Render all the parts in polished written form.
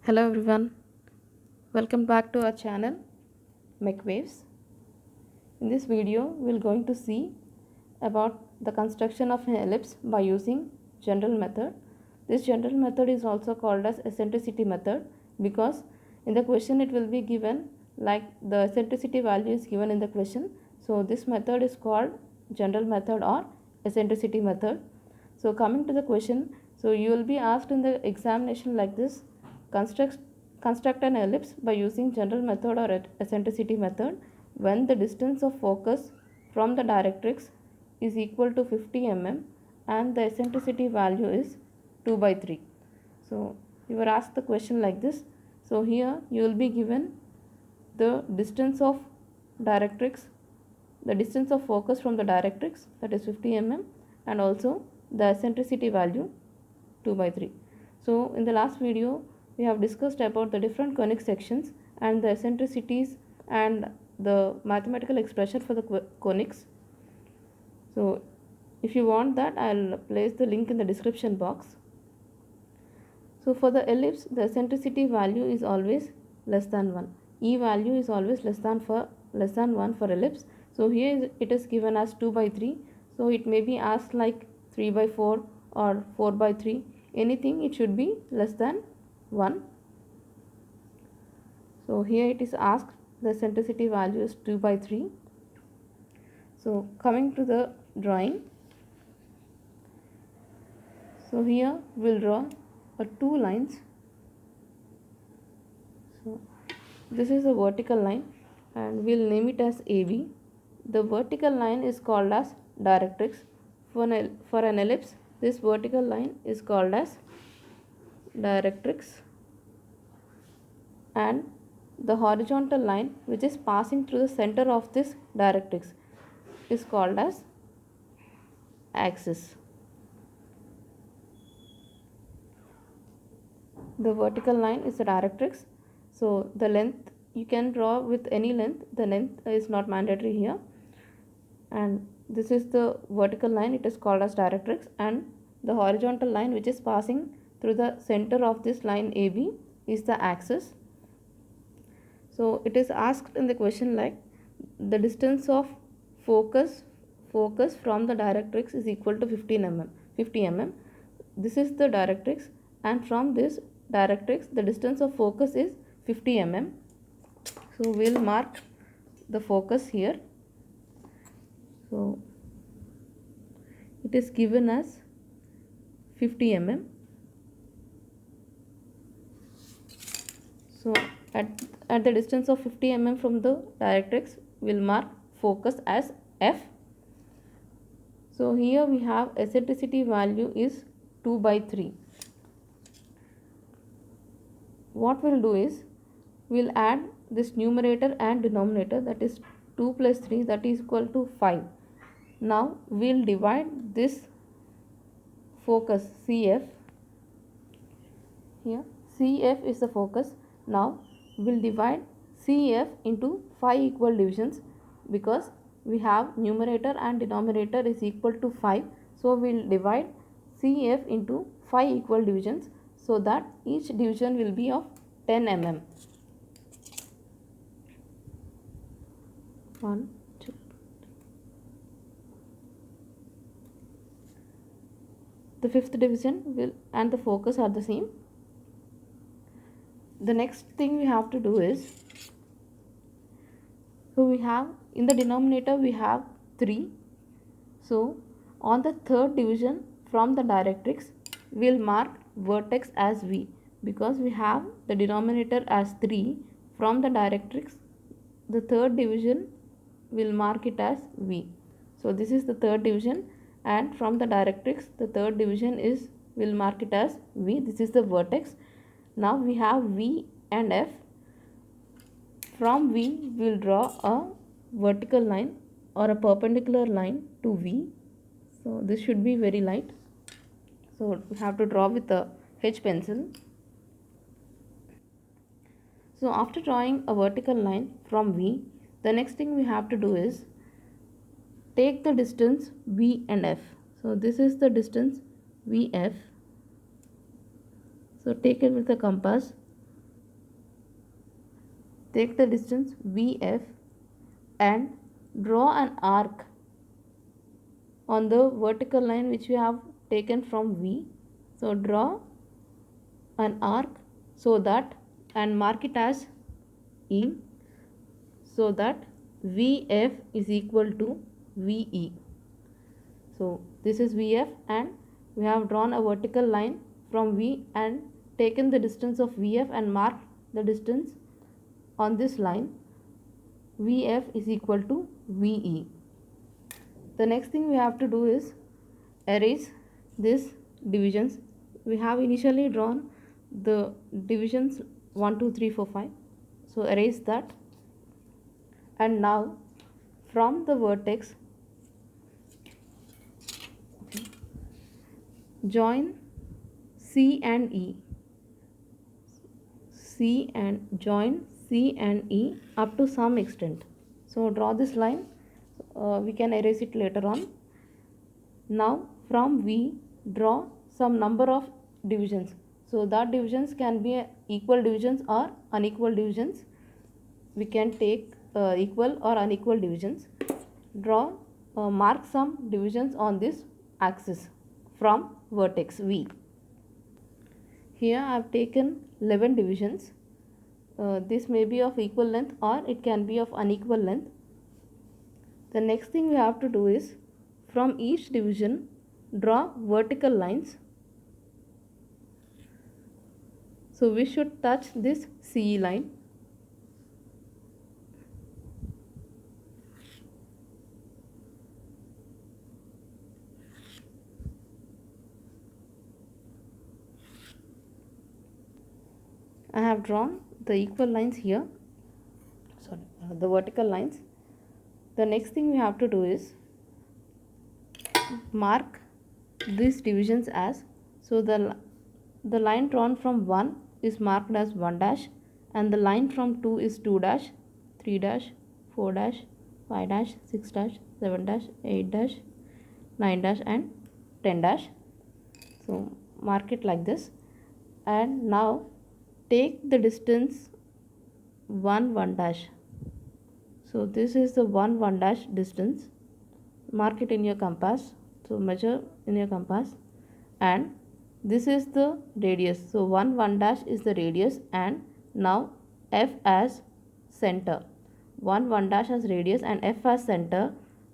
Hello everyone, welcome back to our channel MechWaves. In this video, we're going to see about the construction of an ellipse by using general method. This general method is also called as eccentricity method because in the question it will be given like the eccentricity value is given in the question. So this method is called general method or eccentricity method. So coming to the question, so you will be asked in the examination like this: construct an ellipse by using general method or eccentricity method when the distance of focus from the directrix is equal to 50 mm and the eccentricity value is 2 by 3. So you were asked the question like this. So here you will be given the distance of directrix, the distance of focus from the directrix, that is 50 mm, and also the eccentricity value 2 by 3. So in the last video we have discussed about the different conic sections and the eccentricities and the mathematical expression for the conics. So if you want that, I'll place the link in the description box. So for the ellipse, the eccentricity value is always less than 1. E value is always less than 1 for ellipse. So here it is given as 2 by 3. So it may be asked like 3 by 4 or 4 by 3. Anything, it should be less than 1. So here it is asked the eccentricity value is 2 by 3. So coming to the drawing. So here we'll draw two lines. So this is a vertical line and we'll name it as AB. The vertical line is called as directrix. For an ellipse, this vertical line is called as directrix, and the horizontal line which is passing through the center of this directrix is called as axis. The vertical line is the directrix. So the length you can draw with any length. The length is not mandatory here. And this is the vertical line, it is called as directrix, and the horizontal line which is passing through the center of this line AB is the axis. So it is asked in the question like the distance of focus from the directrix is equal to 50 mm. This is the directrix, and from this directrix the distance of focus is 50 mm. So we'll mark the focus here. So it is given as 50 mm. So at the distance of 50 mm from the directrix, we'll mark focus as F. So here we have eccentricity value is 2 by 3. What we'll do is we'll add this numerator and denominator, that is 2 plus 3, that is equal to 5. Now we'll divide this focus CF. Here CF is the focus. Now we'll divide CF into 5 equal divisions because we have numerator and denominator is equal to 5. So we'll divide CF into 5 equal divisions so that each division will be of 10 mm. 1, 2. The fifth division will and the focus are the same. The next thing we have to do is, so we have in the denominator we have 3. So on the third division from the directrix, we'll mark vertex as V because we have the denominator as 3. From the directrix, the third division will mark it as V. So this is the third division, and from the directrix the third division is will mark it as V. This is the vertex. Now we have V and F. From V we will draw a vertical line or a perpendicular line to V. So this should be very light. So we have to draw with a H pencil. So after drawing a vertical line from V, the next thing we have to do is take the distance V and F. So this is the distance VF. So take it with a compass take the distance VF and draw an arc on the vertical line which we have taken from V. So draw an arc so that, and mark it as E, so that VF is equal to VE. So this is VF and we have drawn a vertical line from V and taken the distance of VF and marked the distance on this line. VF is equal to VE. The next thing we have to do is erase these divisions. We have initially drawn the divisions 1, 2, 3, 4, 5. So erase that. And now from the vertex, join C and E. Join C and E up to some extent. So draw this line. We can erase it later on. Now from V, draw some number of divisions. So that divisions can be equal divisions or unequal divisions. We can take equal or unequal divisions. Draw, mark some divisions on this axis from vertex V. Here I have taken 11 divisions. This may be of equal length or it can be of unequal length. The next thing we have to do is from each division draw vertical lines. So we should touch this CE line. I have drawn the equal lines here, the vertical lines. The next thing we have to do is mark these divisions as, so the line drawn from 1 is marked as 1 dash and the line from 2 is 2 dash, 3 dash, 4 dash, 5 dash, 6 dash, 7 dash, 8 dash, 9 dash and 10 dash. So mark it like this. And now take the distance 1, 1 dash. So this is the 1, 1 dash distance. Mark it in your compass. So measure in your compass. And this is the radius. So 1, 1 dash is the radius. And now F as center. 1, 1 dash as radius and F as center.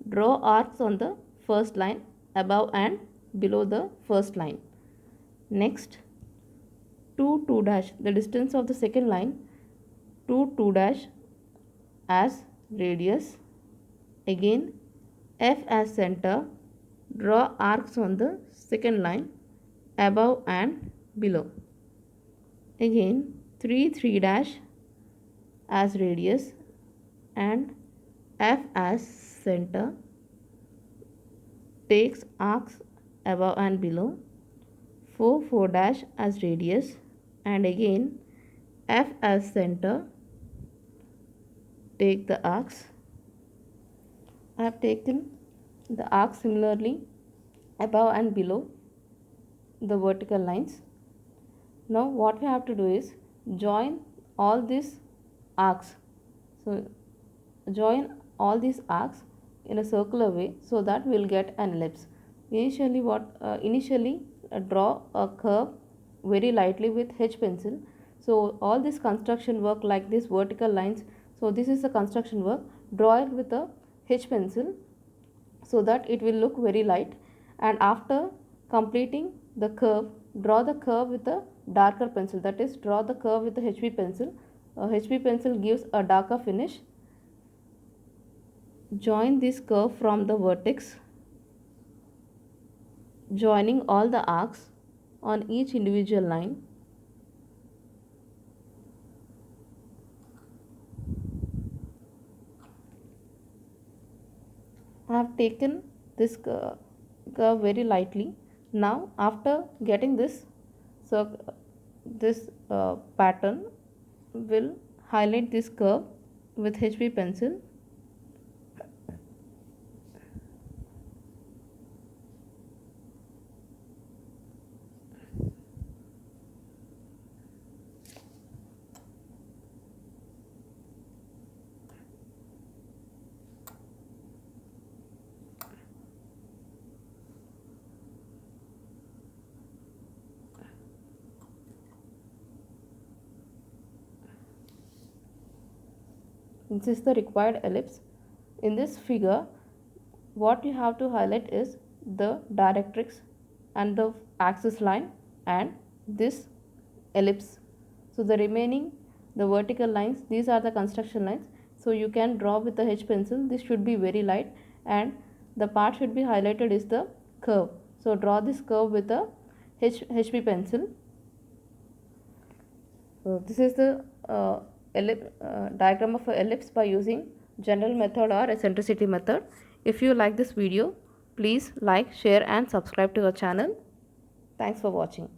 Draw arcs on the first line above and below the first line. Next, 2, 2 dash, the distance of the second line, 2, 2 dash as radius. Again F as center. Draw arcs on the second line above and below. Again 3, 3 dash as radius and F as center. Takes arcs above and below. 4, 4 dash as radius and again F as center. Take the arcs. I have taken the arcs similarly above and below the vertical lines. Now what we have to do is join all these arcs. So join all these arcs in a circular way so that we will get an ellipse. Initially draw a curve very lightly with H pencil. So all this construction work like this vertical lines, so this is the construction work. Draw it with a H pencil so that it will look very light, and after completing the curve, draw the curve with a darker pencil, that is draw the curve with a HB pencil. HB pencil gives a darker finish. Join this curve from the vertex, joining all the arcs on each individual line. I have taken this curve very lightly. Now after getting this pattern, will highlight this curve with HB pencil. This is the required ellipse. In this figure, what you have to highlight is the directrix and the axis line and this ellipse. So the remaining, the vertical lines, these are the construction lines. So you can draw with the H pencil. This should be very light and the part should be highlighted is the curve. So draw this curve with a HB pencil. So this is the diagram of an ellipse by using general method or eccentricity method. If you like this video, please like, share and subscribe to our channel. Thanks for watching.